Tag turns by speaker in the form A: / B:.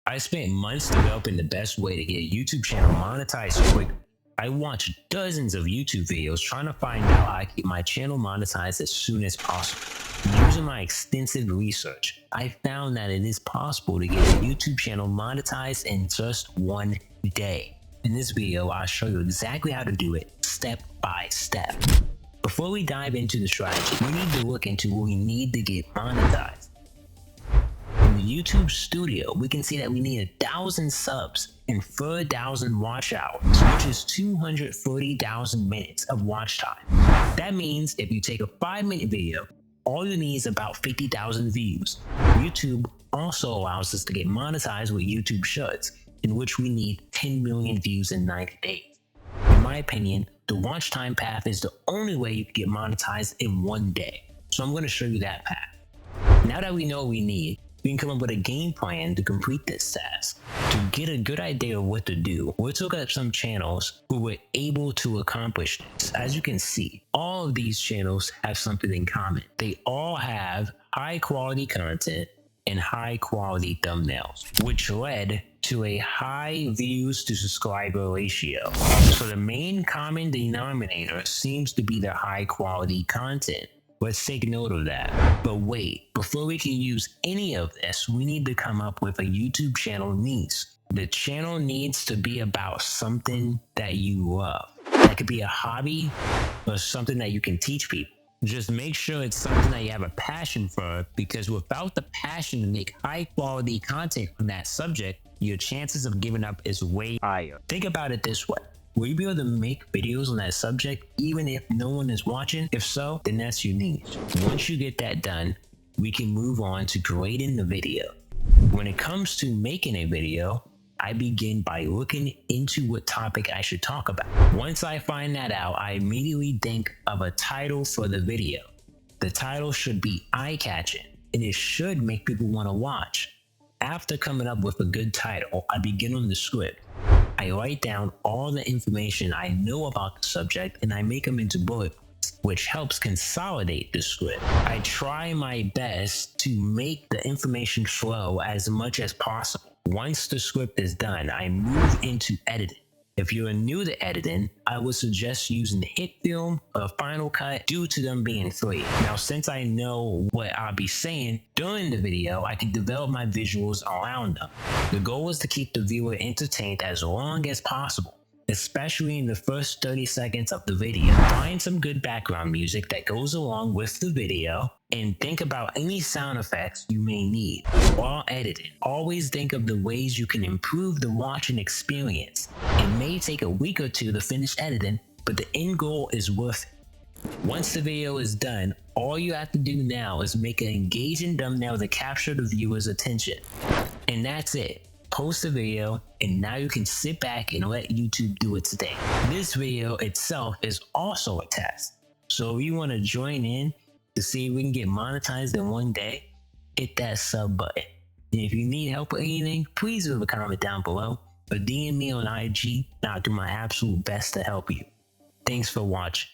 A: I spent months developing the best way to get a YouTube channel monetized quick. I watched dozens of YouTube videos trying to find out how I keep my channel monetized as soon as possible. Using my extensive research, I found that it is possible to get a YouTube channel monetized in just one day. In this video, I'll show you exactly how to do it step by step. Before we dive into the strategy, we need to look into what we need to get monetized. In the YouTube studio, we can see that we need 1,000 subs and 4,000 watch hours, which is 240,000 minutes of watch time. That means if you take a 5-minute video, all you need is about 50,000 views. YouTube also allows us to get monetized with YouTube Shorts, in which we need 10 million views in 90 days. In my opinion, the watch time path is the only way you can get monetized in one day. So I'm going to show you that path. Now that we know what we need, we can come up with a game plan to complete this task. To get a good idea of what to do, we'll look at some channels who were able to accomplish this. As you can see, all of these channels have something in common. They all have high quality content and high quality thumbnails, which led to a high views to subscriber ratio. So the main common denominator seems to be the high quality content. Let's take note of that. But wait, before we can use any of this, we need to come up with a YouTube channel niche. The channel needs to be about something that you love. That could be a hobby or something that you can teach people. Just make sure it's something that you have a passion for, because without the passion to make high quality content on that subject, your chances of giving up is way higher. Think about it this way. Will you be able to make videos on that subject even if no one is watching? If so, then that's your niche. Once you get that done, we can move on to creating the video. When it comes to making a video, I begin by looking into what topic I should talk about. Once I find that out, I immediately think of a title for the video. The title should be eye-catching, and it should make people want to watch. After coming up with a good title, I begin on the script. I write down all the information I know about the subject and I make them into bullet points, which helps consolidate the script. I try my best to make the information flow as much as possible. Once the script is done, I move into editing. If you're new to editing, I would suggest using HitFilm or Final Cut due to them being free. Now, since I know what I'll be saying during the video, I can develop my visuals around them. The goal is to keep the viewer entertained as long as possible, especially in the first 30 seconds of the video. Find some good background music that goes along with the video and think about any sound effects you may need. While editing, always think of the ways you can improve the watching experience. It may take a week or two to finish editing, but the end goal is worth it. Once the video is done, all you have to do now is make an engaging thumbnail to capture the viewer's attention. And that's it. Post the video, and now you can sit back and let YouTube do its thing. This video itself is also a test. So if you want to join in to see if we can get monetized in one day, hit that sub button. And if you need help with anything, please leave a comment down below or DM me on IG, and I'll do my absolute best to help you. Thanks for watching.